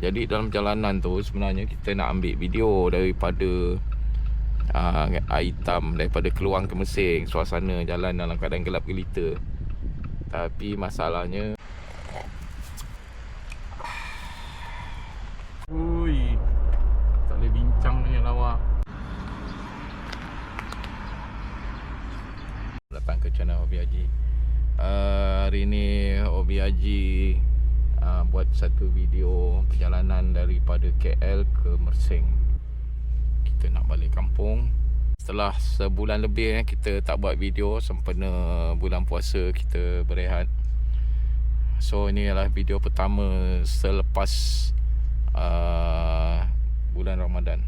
Jadi dalam perjalanan tu sebenarnya kita nak ambil video daripada air hitam, daripada Keluang ke Mersing. Suasana jalan dalam keadaan gelap gelita. Tapi masalahnya, ui, tak boleh bincang ni lawa. Datang ke channel Hobi Haji. Hari ni Hobi Haji buat satu video perjalanan daripada KL ke Mersing. Kita nak balik kampung. Setelah sebulan lebih kita tak buat video sempena bulan puasa, kita berehat. So ini adalah video pertama selepas bulan Ramadan.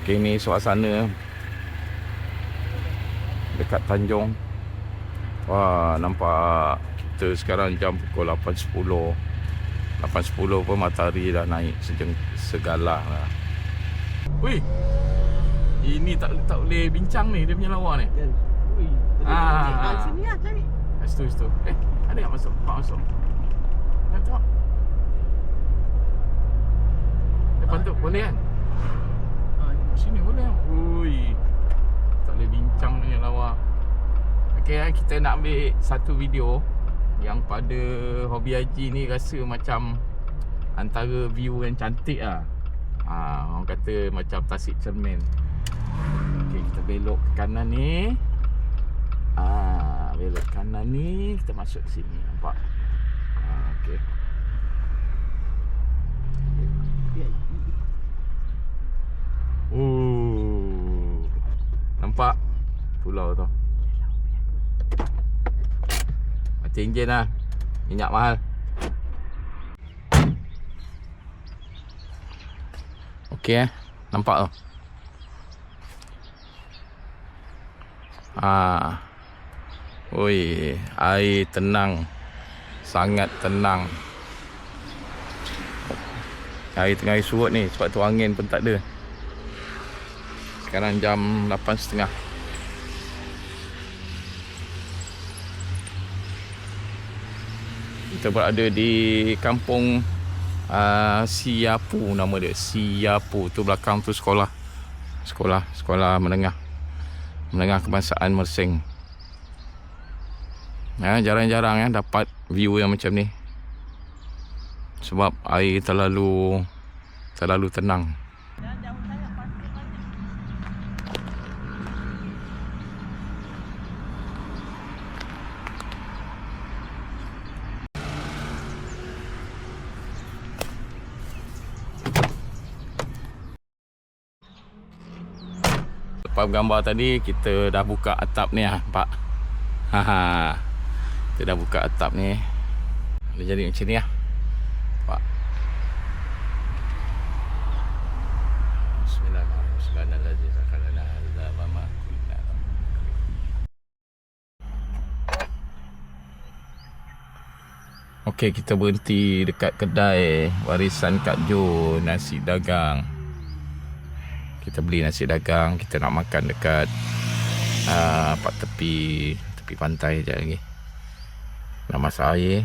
Okay, ni suasana dekat Tanjung. Wah, nampak kita sekarang jam pukul 8.10. 8.10 pun matahari dah naik segalah lah. Wih, ini tak boleh bincang ni, dia punya lawa ni. Sini lah cari. Situ. Ada yang masuk? Pak masuk. Tengok. Depan tu boleh kan? Sini boleh kan? Ui, tak boleh bincang ni lawa. Okay, kita nak ambil satu video yang pada Hobi Haji ni rasa macam antara view yang cantik lah. Orang kata macam tasik cermin. Okay, kita belok ke kanan ni. Belok kanan ni, kita masuk sini, nampak? Okay. Nampak pulau tu. Mati enjin lah, minyak mahal. Okey nampak tu. Oi, air tenang. Sangat tenang. Air tengah air surut ni, sebab tu angin pun tak ada. Sekarang jam 8.30. Kita berada di kampung Siapu, nama dia Siapu. Tu belakang tu sekolah menengah kebangsaan Mersing. Jarang-jarang dapat view yang macam ni, sebab air terlalu tenang. Lepas gambar tadi, kita dah buka atap ni nampak. Kita dah buka atap ni. Dia jadi macam ni lah. Nampak. Okey, kita berhenti dekat kedai warisan Kak Jo, nasi dagang. Kita beli nasi dagang, kita nak makan dekat tepi pantai sekejap lagi. Nak masak air.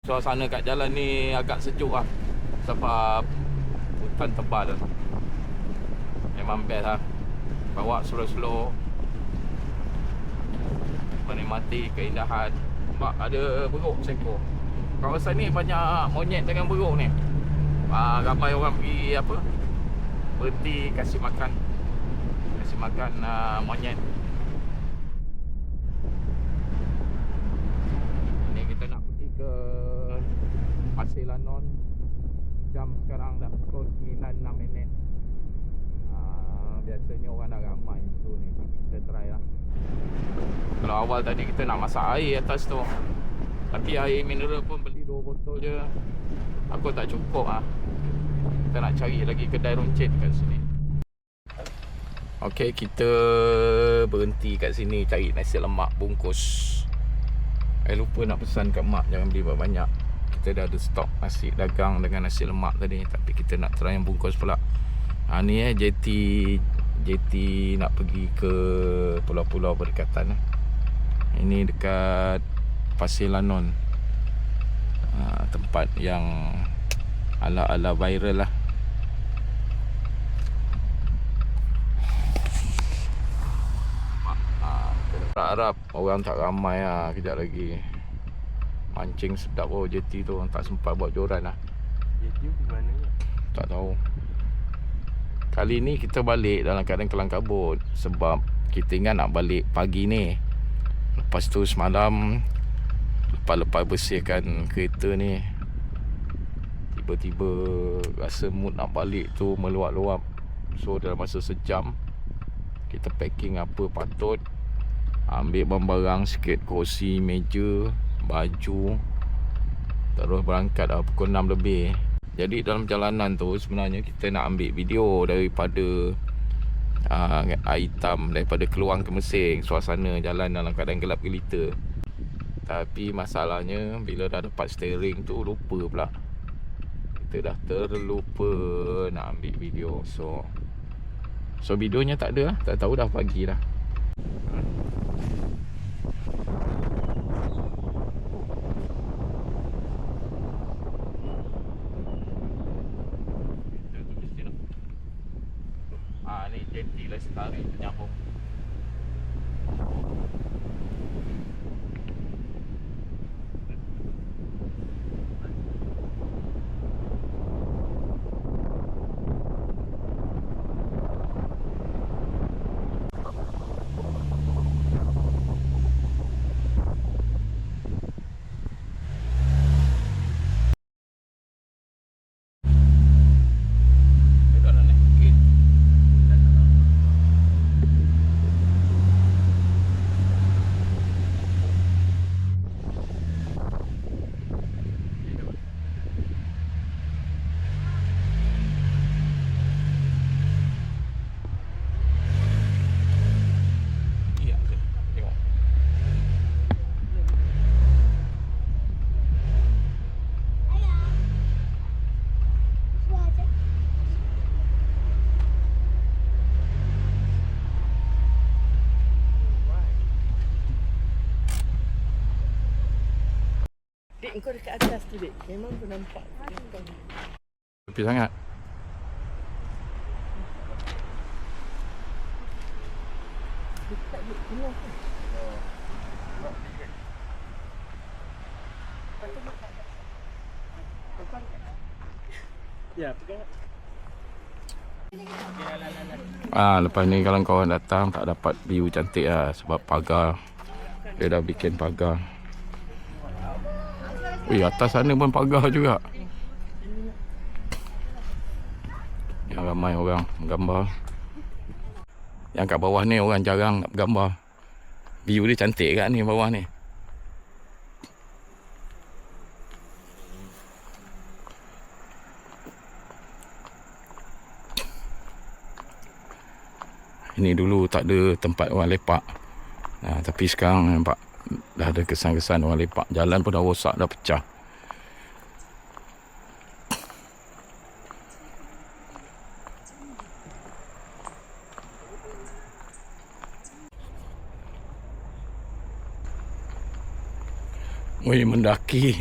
Suasana kat jalan ni agak sejuk lah, sebab hutan tebal. memang best lah. Bawa slow-slow, menikmati keindahan. Nampak ada beruk seekor. Kawasan ni banyak monyet dengan beruk ni. Ramai orang pergi apa, berhenti kasih makan monyet. Ni kita nak pergi ke Pasir Lanon. Jam sekarang dah pukul 9:06. Biasanya orang dah ramai situ ni, tapi kita try lah. Kalau awal tadi kita nak masak air atas tu, tapi air mineral pun beli 2 botol je, aku tak cukup lah. Kita nak cari lagi kedai runcit kat sini. Ok, kita berhenti kat sini cari nasi lemak bungkus. Lupa nak pesan kat mak jangan beli banyak. Kita dah ada stok nasi dagang dengan nasi lemak tadi, tapi kita nak try yang bungkus pula. Ni JT nak pergi ke pulau-pulau berdekatan. Ini dekat Pasir Lanon. Tempat yang ala-ala viral lah. Harap orang tak ramai lah. Kejap lagi mancing sedap. JT tu tak sempat buat joran lah. JT di mana? Tak tahu. Kali ni kita balik dalam keadaan kelang kabut, sebab kita ingat nak balik pagi ni. Lepas tu semalam lepas bersihkan kereta ni, tiba-tiba rasa mood nak balik tu meluap-luap. So dalam masa sejam kita packing apa patut, ambil barang-barang sikit, kerusi, meja, baju, terus berangkat dah pukul 6 lebih. Jadi dalam perjalanan tu sebenarnya kita nak ambil video daripada air hitam, daripada Keluang ke Mersing. Suasana jalan dalam keadaan gelap gelita. Tapi masalahnya bila dah dapat steering tu lupa pula. Kita dah terlupa nak ambil video. So videonya tak ada lah. Tak tahu dah pagi dah. Ni JT Lestari penyambung. Dek, kau dekat atas tu, Dek. Memang tu nampak. Tepi sangat. Dekat Dek, tengok tu. Ya, pegang. Lepas ni kalau kawan datang tak dapat view cantik lah, sebab pagar. Dia dah bikin pagar. Atas sana pun pagar juga. Yang ramai orang gambar. Yang kat bawah ni orang jarang nak gambar. View dia cantik kat ni bawah ni. Ini dulu tak ada tempat orang lepak. Tapi sekarang nampak dah ada kesan-kesan orang lepak. Jalan pun dah rosak, dah pecah. Weh, mendaki.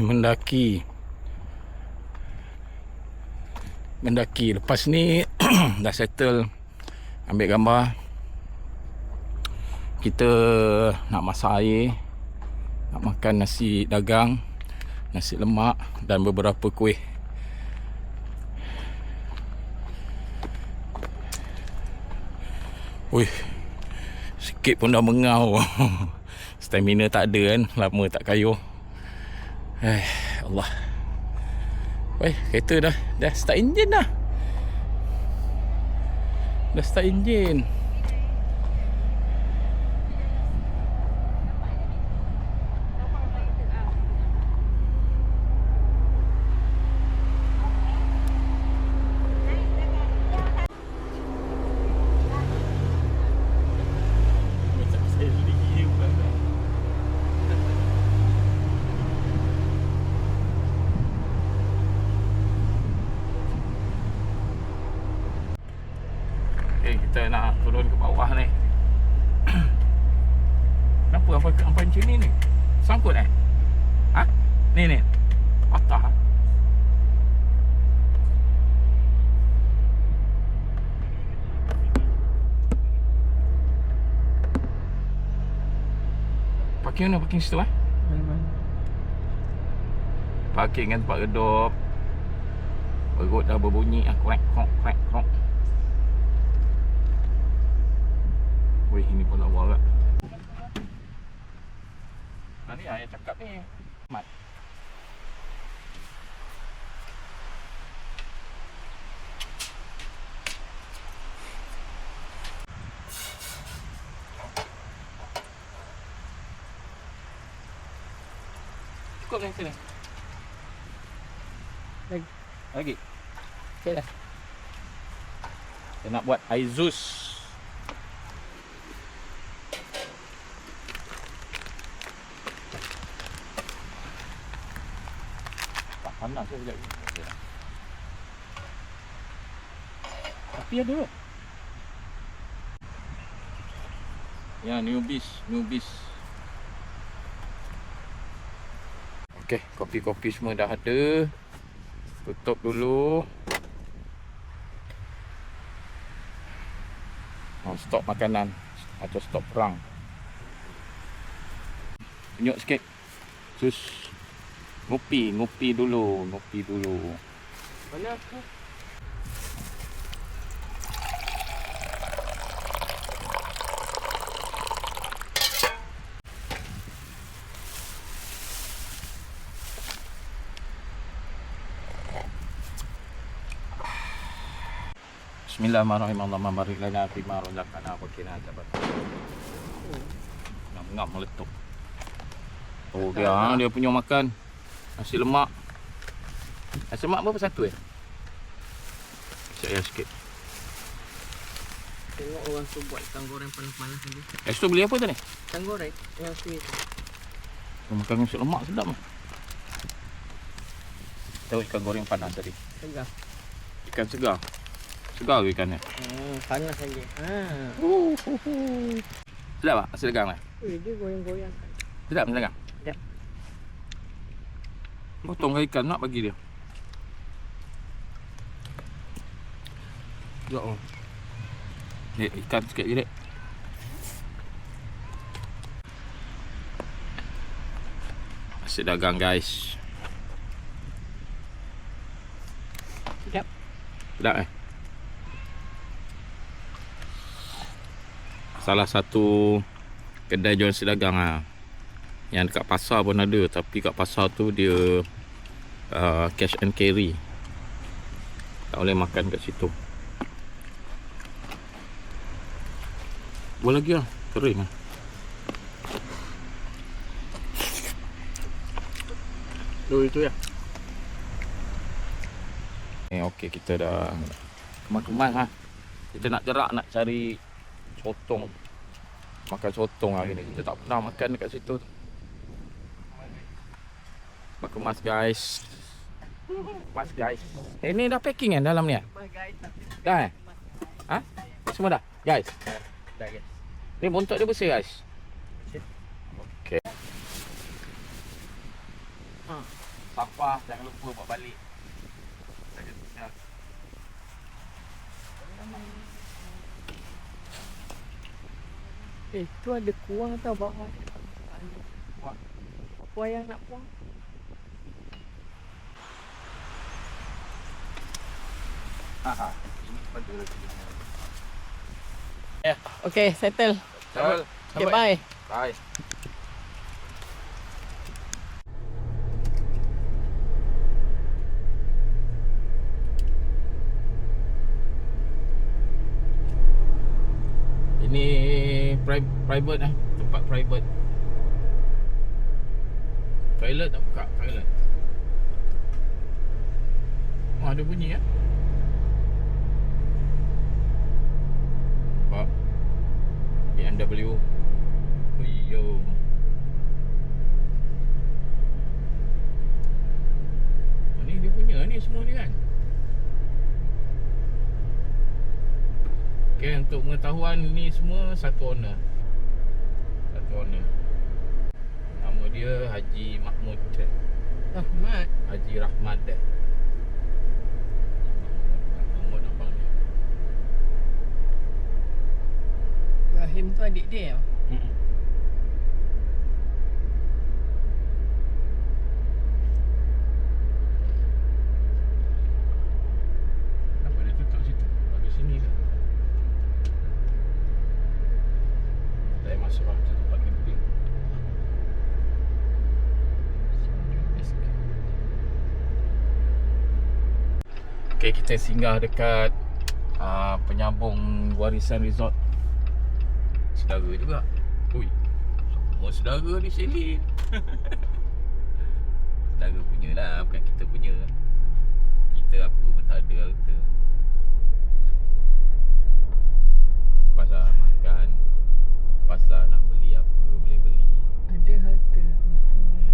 Lepas ni dah settle ambil gambar. Kita nak masak air, nak makan nasi dagang, nasi lemak dan beberapa kuih. Wih, sikit pun dah mengau. Stamina tak ada kan, lama tak kayuh. Allah. Weh, kereta dah start enjin dah. Dah start enjin. Kita nak turun ke bawah ni. Kenapa hampa macam ni? Sangkut Ha? Ni. Patah. Parking mana? Parking situ Parking kan tempat redup. Perut dah berbunyi. Krek. Weh, ini pun lawa kat. Ni yang cakap ni. Mat. Cukup ni sini. Lagi. Okey dah. Kita nak buat Aizus. Panas saya sekejap. Tapi ada. Ya, newbies. Okey, kopi-kopi semua dah ada. Tutup dulu. Stop makanan atau stop perang. Tunjuk sikit. Sus. Ngopi dulu. Mana aku? Bismillahirrahmanirrahim. Allahumma barik lana fi ma razaqtana wa qina adzaban. Ngam meletup. Oh, dia punya makan nasi lemak. Nasi lemak berapa satu Saya sikit. Tengok orang tu buat ikan goreng panas-panas tadi. Tu beli apa tu ni? Ikan goreng yang sweet. Makan nasi lemak sedap lah. Tahu ikan goreng panas tadi. Segar. Ikan segar. Segar ke ikannya? Panas saja. Sedap tak? Nasi dagang lah. Dia goyang-goyang. Sedap nasi dagang? Sedap. Potong ikan nak bagi dia. Ya Allah. Dek, ikan sikit je dek. Nasi dagang guys. Sedap. Sedap Salah satu kedai jual nasi dagang lah. Yang dekat pasar pun ada. Tapi kat pasar tu dia cash and carry. Tak boleh makan kat situ. Boleh lagi lah. Kering lah. Itu ya. Okey, kita dah kemas-kemas lah. Kita nak gerak nak cari sotong. Makan sotong hari ni. Kita tak pernah makan dekat situ. Kemas guys. Kemas guys. Ini dah packing kan dalam ni? Dah Ha? Semua dah? Guys? Dah guys. Ni bontot dia bersih guys. Okey. Sampah jangan lupa bawa balik. Tu ada kuah tau bawah. Kuah? Kuah yang nak buang. Ini pada lagi. Okay, settle. Betul. Okay, bye. Bye. Ini private tempat private. Toilet tak buka, toilet. Oh, ada bunyi ya. Pak BMW. Yo. Oh, ni dia punya ni semua ni kan. Okay, untuk pengetahuan ni semua satu owner. Satu owner. Nama dia Haji Mahmud. Rahmat. Haji Rahmat dah. Mahmud abang dia. Ibrahim tu adik dia. Kenapa dia tutup situ? Ada sini ke? Tak payah masuk lah, macam tempat camping. Okay, kita singgah dekat penyambung Warisan Resort. Saudara juga. Ui, semua saudara di sini. Saudara punya lah, bukan kita punya. Kita apa pun tak ada harta. Lepas lah makan, lepas lah nak beli apa, boleh beli. Ada harta anak-anak.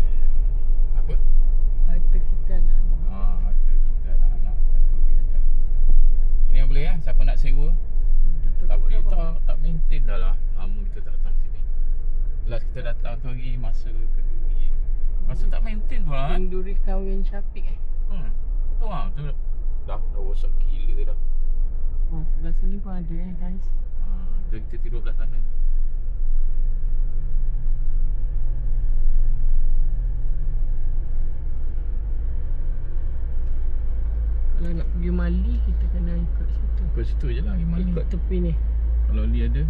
Apa? Harta kita anak-anak. Harta kita anak-anak. Kata boleh ajak. Ini yang boleh siapa nak sewa. Tapi tak maintain dah lah. Lama kita tak datang sini. Last kita datang tu hari masa kenduri. Masa tak maintain tu lah. Kenduri kahwin Syafiq Tu lah. Tu dah rosak gila dah. Sebelah sini pun ada guys. Tu kita tidur belah sana. Kalau nak pergi Mali kita kena ikut situ. Ikut situ je lah Mali. Ikut tepi ni. Kalau Li ada.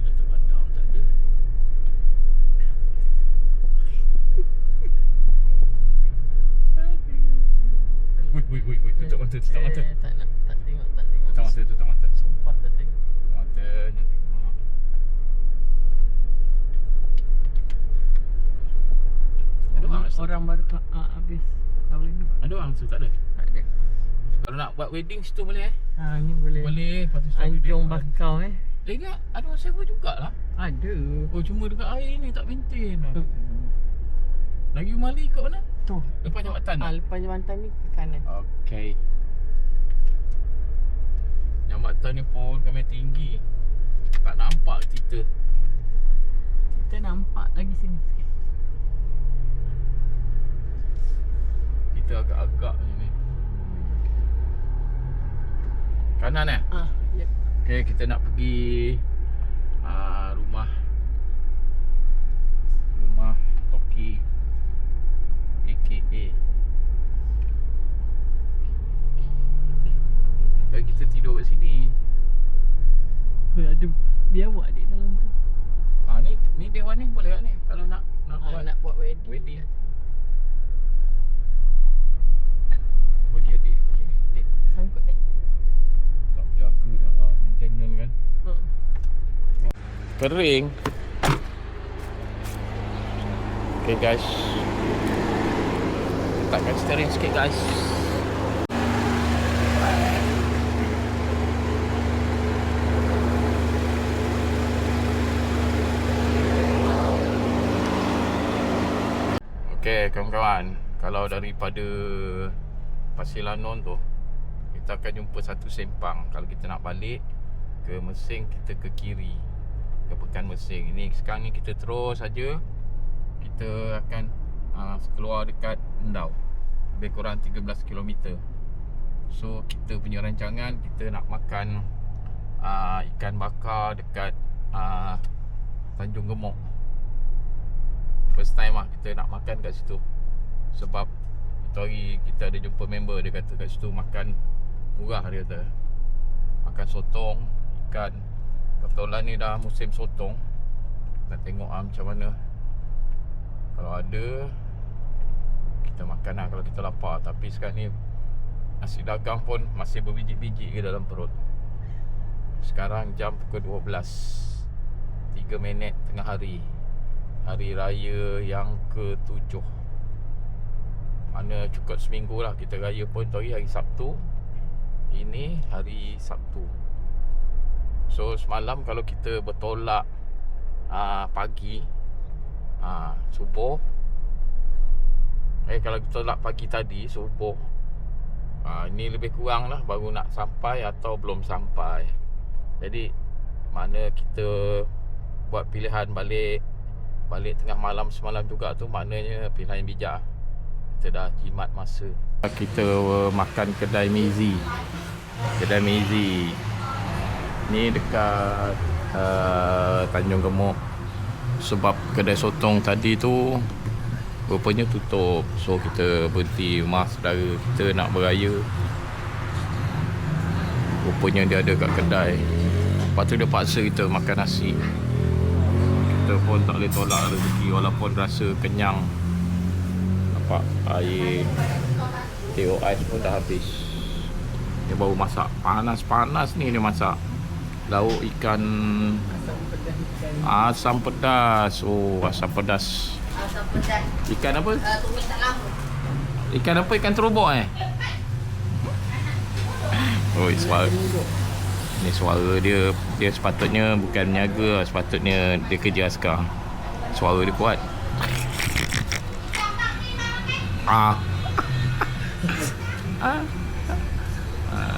Datuk Bandar tak ada. Wui, tutup mata, tutup mata. Tak nak, tak tengok, tak tengok. Tutup mata, tutup mata. Sumpah tak tengok. Tutup mata, jangan tengok. Ada orang rasa? Orang baru habis kahwin tu. Ada orang rasa tak ada? Tak ada. Kalau nak buat wedding situ boleh Ni boleh. Boleh, lepas tu start Anjung wedding. Bakau Ni ada orang sewa jugalah. Ada. Oh, cuma dekat air ni tak maintain. Lagi Mali kat mana? Tu. Lepas jambatan. Lepas jambatan ni ke kanan. Okey. Jambatan ni pun kami tinggi. Tak nampak kita. Kita nampak lagi sini sikit. Kita agak-agak macam ni. Kanan Yep. Okey, kita nak pergi rumah Toki AKA. Jadi kita tidur kat sini. Ada biar buat adik dalam tu. Ni dewan ni boleh tak ni? Kalau nak Nak buat wedding. Bagi adik. Dek, sangkut dek. Tak jaga dah maintenance kan. Kering. Okay guys, letakkan steering sikit guys. Okay kawan-kawan, kalau daripada Pasir Lanon tu kita akan jumpa satu sempang. Kalau kita nak balik ke Mersing, kita ke kiri, ke Pekan Mersing. Ini sekarang ni kita terus saja. Kita akan keluar dekat Endau. lebih kurang 13 km. So kita punya rancangan, kita nak makan ikan bakar dekat Tanjung Gemuk. First time lah kita nak makan kat situ. Sebab itu hari kita ada jumpa member, dia kata kat situ makan murah, dia kata. Makan sotong, ikan. Kebetulan ni dah musim sotong. Nak tengok macam mana. Kalau ada, kita makan lah kalau kita lapar. Tapi sekarang ni nasi dagang pun masih berbiji-biji ke dalam perut. Sekarang jam pukul 12, 3 minit tengah hari. Hari raya yang ke-7. Mana cukup seminggu lah kita raya pun. Hari Sabtu. Ini hari Sabtu. So semalam kalau kita bertolak pagi, subuh, kalau kita tolak pagi tadi subuh, ini lebih kurang lah baru nak sampai atau belum sampai. Jadi mana kita buat pilihan balik tengah malam semalam juga tu, maknanya pilihan yang bijak. Kita dah jimat masa. Kita makan kedai Mezi. Kedai Mezi ni dekat Tanjung Gemuk. Sebab kedai sotong tadi tu rupanya tutup. So kita berhenti rumah saudara kita nak beraya. Rupanya dia ada kat kedai. Lepas tu dia paksa kita makan nasi. Kita pun tak boleh tolak rezeki walaupun rasa kenyang. Nampak air teh ais pun dah habis. Dia baru masak. Panas-panas ni dia masak. Lauk ikan asam pedas. Oh, asam pedas. Asam pedas. Ikan apa? Tumis tak lama. Ikan apa? Ikan terubuk Oh, suara. Ni suara dia. Dia sepatutnya bukan meniaga, sepatutnya dia kerja askar. Suara dia kuat.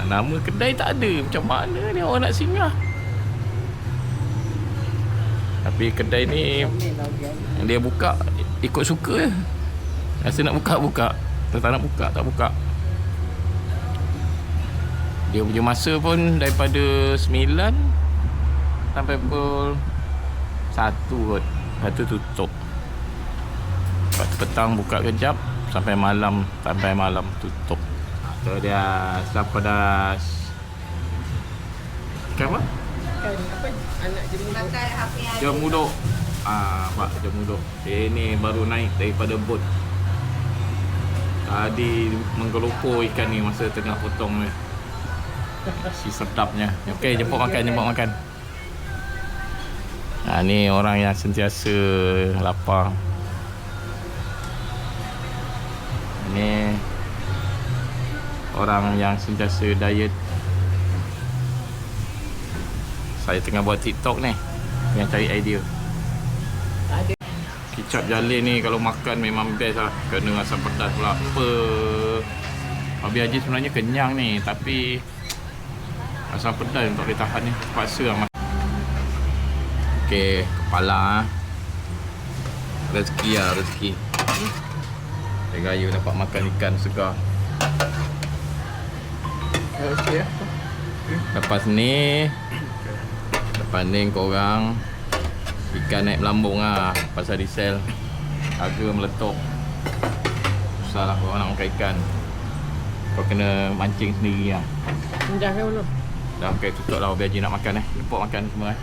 Nama kedai tak ada. Macam mana ni orang nak singgah? Tapi kedai ni dia buka ikut suka je. Rasa nak buka, buka. Tak nak buka, tak buka. Dia punya masa pun daripada 9 sampai pukul 1 kot. Lepas tu tutup. Lepas tu petang buka kejap sampai malam tutup. Tu dia asam pedas. Ikan apa? Kan apa? Anak jemur. Makan apa yang ada. Jemuduk. Pak jemuduk. Ini baru naik daripada bot. Tadi menggelupur ikan ni masa tengah potong ni. Si sedapnya. Okey, jemput makan. Ni orang yang sentiasa lapar. Ni orang yang sentiasa diet. Saya tengah buat TikTok ni, yang cari idea. Kicap jalin ni kalau makan memang best lah. Kena asam pedas pula. Abi Haji sebenarnya kenyang ni, tapi asam pedas untuk boleh tahan ni. Terpaksa lah makan. Okey, kepala rezeki lah, rezeki. Raya dapat makan ikan segar. Okey. Lepas ni korang ikan naik melambung lah. Pasal resell harga meletup. Susah lah korang nak makan ikan. Kau kena mancing sendiri lah. Dah ke belum? Dah okey, tutup lah. Biar Haji nak makan Jemput makan semua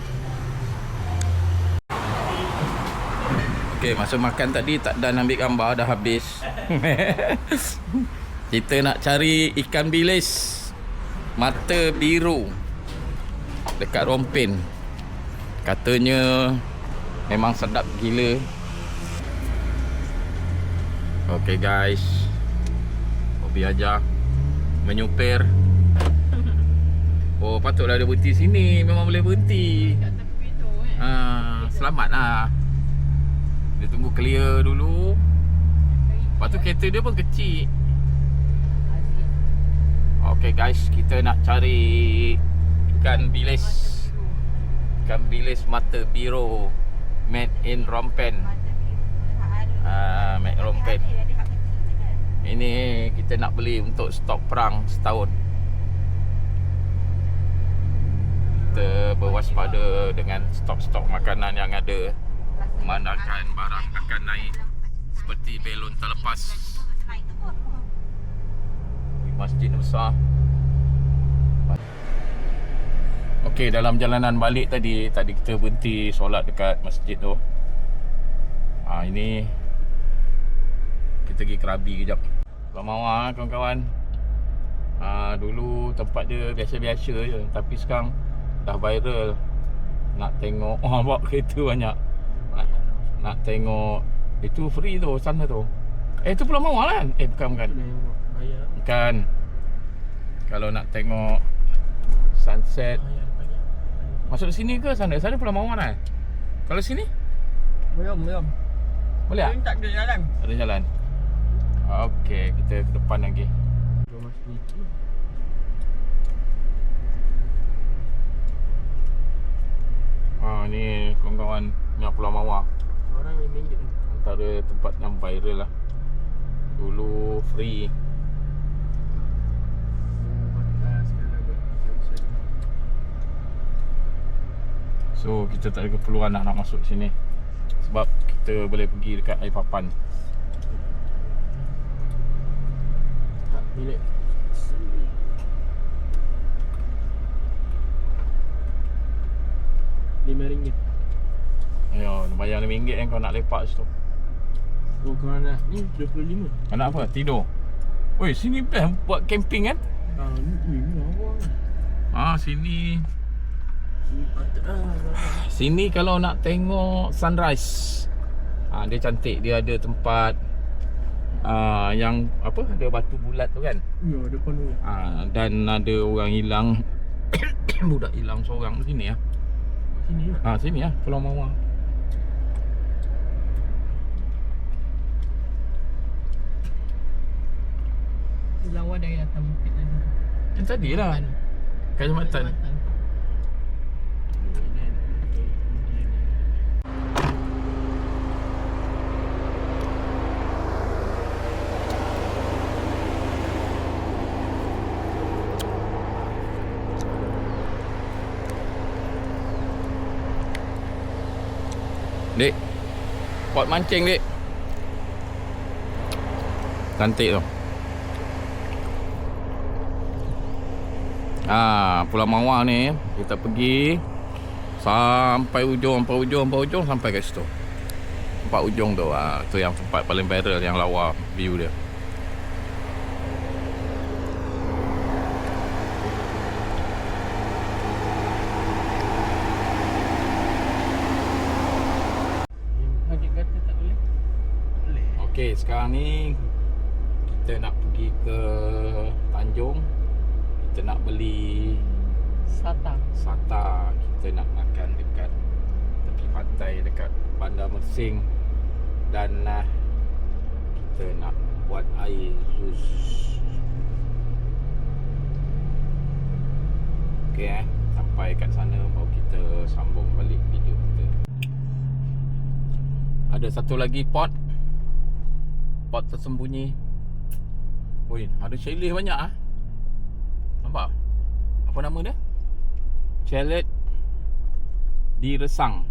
Okey, masa makan tadi tak dan ambil gambar, dah habis. Kita nak cari ikan bilis mata biru dekat Rompin. Katanya memang sedap gila. Okey guys, Hobi aja menyupir. Oh, patutlah dia berhenti sini. Memang boleh berhenti. Kat tepi tu Selamat lah. Dia tunggu clear dulu. Lepas tu kereta dia pun kecil. Okay guys, kita nak cari ikan bilis. Ikan bilis mata biru, made in Rompen. Made Rompen. Ini kita nak beli untuk stok perang setahun. Kita berwaspada dengan stok-stok makanan yang ada, memandangkan barang akan naik seperti belon terlepas. Masjid besar. Okey, dalam jalanan balik tadi kita berhenti solat dekat masjid tu. Ini kita pergi Krabi kejap. Pulau Mawar kawan-kawan. Dulu tempat dia biasa-biasa je, tapi sekarang dah viral. Nak tengok bawa kereta banyak. Nak tengok itu free tu sana tu. Itu Pulau Mawar kan? Bukan. Bukan. Kalau nak tengok sunset, masuk sini ke sana? Sana Pulau Mawar kan? Kalau sini? Belum. Boleh tak? Tak ada jalan. Ada jalan. Okey, kita ke depan lagi. Ni kawan-kawan yang Pulau Mawar. Orang RM5 Antara tempat yang viral lah. Dulu free. So kita tak ada keperluan nak masuk sini, sebab kita boleh pergi dekat air papan. Bilik RM5. Ayo, bayar RM5 yang kau nak lepak situ. Oh, kau nak ni 25. Kau nak apa? Tidur? Oi, sini best buat camping kan? Ni awak. Sini. Sini kalau nak tengok sunrise. Dia cantik, dia ada tempat yang apa? Ada batu bulat tu kan? Ya, depan tu. Dan ada orang hilang. Budak hilang seorang di sini . Sini lah. Sini Pulau Mawar. Lawa dari atas bukit tadi. Yang tadi lah. Kecamatan. Dek, pot mancing dek. Cantik tu. Pulau Mawar ni kita pergi sampai ujung sampai kat situ. Tempat ujung tu, tu yang tempat paling viral, yang lawa view dia. Okey, sekarang ni kita nak pergi ke Tanjung. Kita nak beli Sata. Kita nak makan dekat tepi pantai, dekat Bandar Mersing. Dan kita nak buat air jus. Okey, sampai kat sana baru kita sambung balik video kita. Ada satu lagi pot tersembunyi. Oi, ada chalet banyak Nampak? Apa nama dia? Chalet di Resang.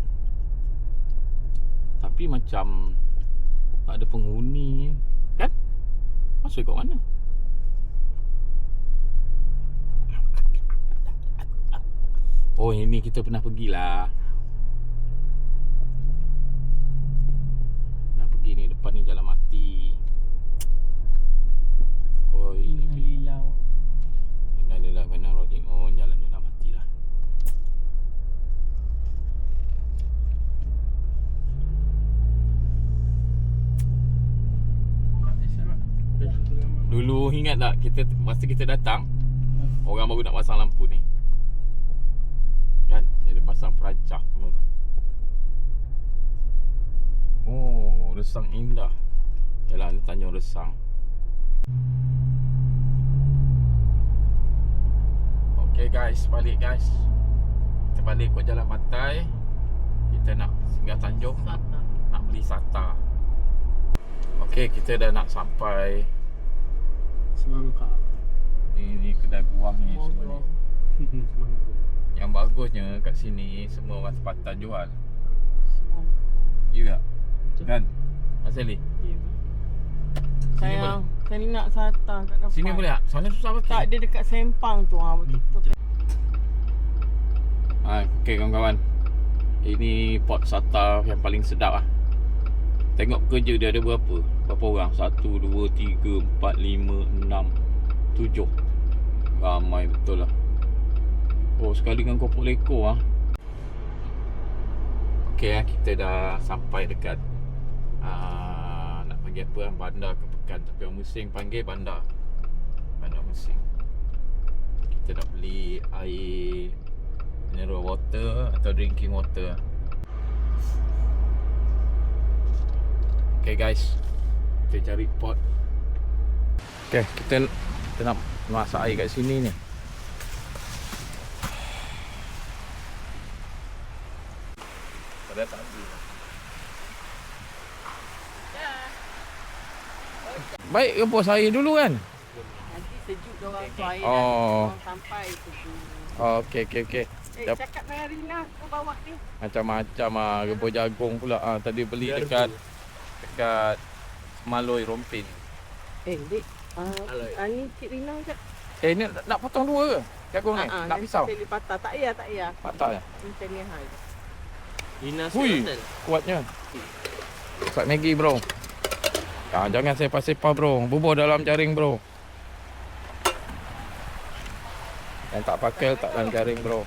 Tapi macam tak ada penghuni kan? Masuk kat mana? Oh, ini kita pernah pergilah. Ni depan ni Jalan Mati. Oh, ini Innalillahi wa inna ilaihi raji'un. Jalan Mati lah. Dulu ingat tak masa kita datang, orang baru nak pasang lampu ni kan? Dia pasang perancah semua tu. Oh, Resang indah. Yalah, ni Tanjung Resang. Okay guys, balik guys. Kita balik ke Jalan Pantai. Kita nak singgah Tanjung. Nak beli sata. Okay, kita dah nak sampai Semangka. Ni kedai buah ni semua ni. Semangka. Yang bagusnya kat sini semua orang sepatan jual. Ya tak? Kan? Asal ni? Ya. Sini Sayang, saya ni nak sata kat depan. Sini boleh tak? Sana susah Tak, pakai. dia dekat Sempang tu. Betul-betul. Okey kawan-kawan. Ini pot sata yang paling sedap lah. Tengok kerja dia ada berapa? Berapa orang? 1, 2, 3, 4, 5, 6, 7. Ramai betul lah. Oh, sekali dengan kopok lekor lah. Okey, kita dah sampai dekat nak panggil apa lah, bandar ke Pekan. Tapi orang Mesing panggil bandar. Bandar Mesing. Kita dah beli air mineral water atau drinking water. Okay guys, kita cari pot. Okay, kita nak masak air kat sini ni. Pada tadi. Baik rebus air dulu kan? Nanti sejuk dia orang tu air Oh. dah sampai tu. Oh, okey. Yap. Cakap dengan Rina kau bawa ni. Macam-macam ah, rebus jagung pula ah. Tadi beli dekat Maloi Rompin. Dek. Ni Cik Rina je. Ni nak potong dua ke? Jagung ni? Nak pisau? Pilih patah. Tak payah. Patah je? Macam ni hal. Ina Hui, kuatnya. Sak Maggi bro. Jangan sepah-sepah bro. Bubuh dalam jaring bro. Yang tak pakai tak dalam jaring bro.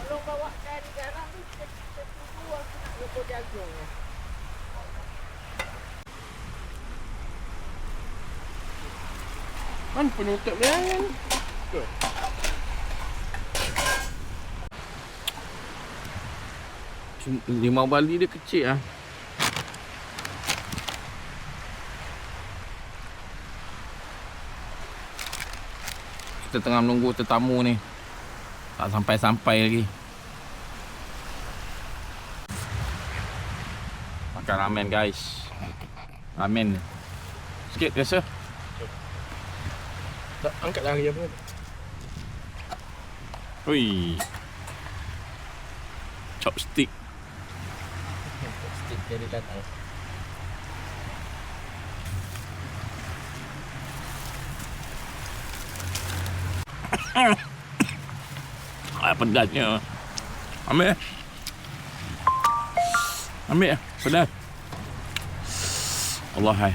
Tolong bawa dari garam tu. Kita tunggu aku nak rebus jagung. Kan penutup dia kan. Limau Bali dia kecil ah. Kita tengah menunggu tetamu ni. Tak sampai-sampai lagi. Makan ramen guys. Ramen. Sikit rasa. Tak angkat lagi apa. Hui. Chopstick. Stick dari datang. Pedasnya. Ambil. Pedas. Allah hai.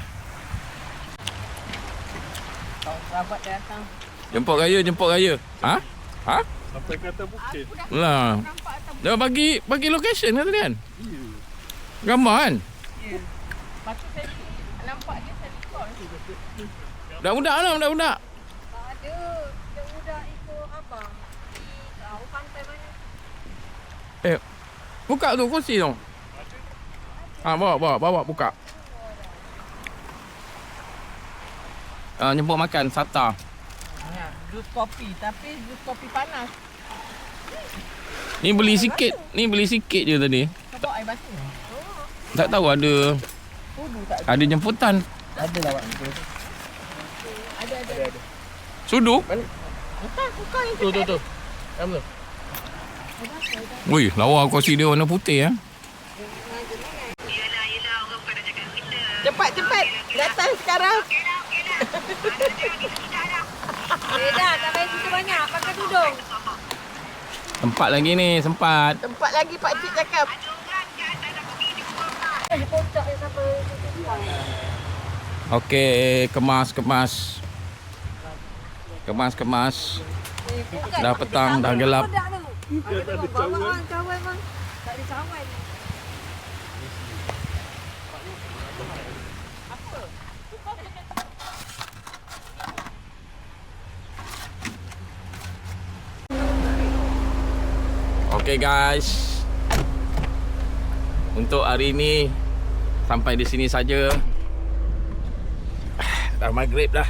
Kerabat dia datang. Jemput raya. Ha? Sampai kata bukit. Lah. Nampak atas Dah bagi location tadi kan? Gambar kan? Ya. Lepas tu saya nampak dia saya call. Budak-budak lah, budak-budak. Tak ada. Dia budak ikut abang. Tahu pantai mana? Buka tu kursi tu. Bawa buka. Nyebut makan sata. Jus kopi. Tapi jus kopi panas. Ni beli sikit je tadi. Kau bawa air batu. Tak tahu ada Sudu tak ada. ada jemputan. Ada lah Pak. Ada. Sudu? Entah, kau yang Tu. Kamu tu. Woi, lawa kursi dia warna putih Cepat. Datang sekarang. Dah, tak payah cerita banyak. Pakai tudung. Tempat lagi ni, sempat. Tempat lagi Pak Cik cakap. Dia kocak yang siapa. Okey, kemas. Dah petang, dah gelap. Ada cawan. Cawan bang. Tak ada cawan. Okey guys. Untuk hari ini sampai di sini saja. Dah maghrib dah.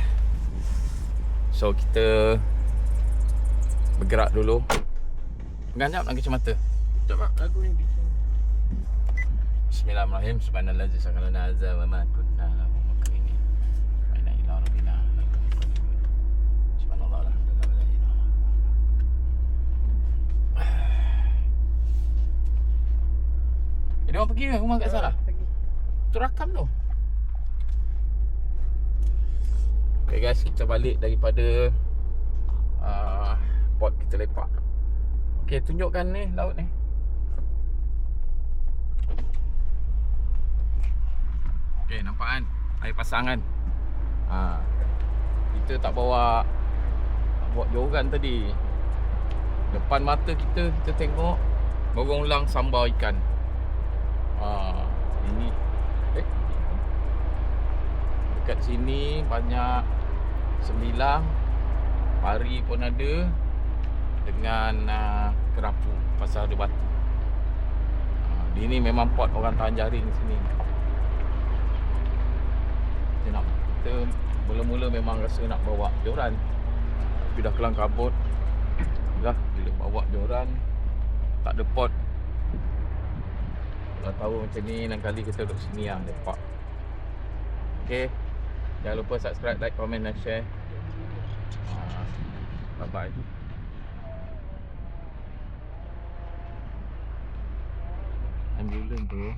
So kita bergerak dulu. Ganjap nak kacamata. Cepat lagu ni bikin. Bismillahirrahmanirrahim. Subhanallah jalla wa ala wa ma kunna lahu muqrinin. Wa inna ila rabbina lamunqalibun. Abang pergi ke rumah Kak Sarah? Pergi. Tu rakam tu. Okay guys, kita balik daripada port kita lepak. Okay, tunjukkan ni laut ni. Okay, nampak kan? Air pasang kan? Kita tak bawa joran tadi. Depan mata kita tengok borong lang sambal ikan. Ini dekat sini banyak sembilang, pari pun ada, dengan kerapu pasal ada batu. Ini memang pot orang tahan jaring sini. Kita mula-mula memang rasa nak bawa joran, tapi dah kelang kabut. Dah bila bawa joran tak ada pot. Kalau tahu macam ni, lain kali kita duduk sini lah lepak. Okay, jangan lupa subscribe, like, comment dan share. Bye bye. Ambulan tu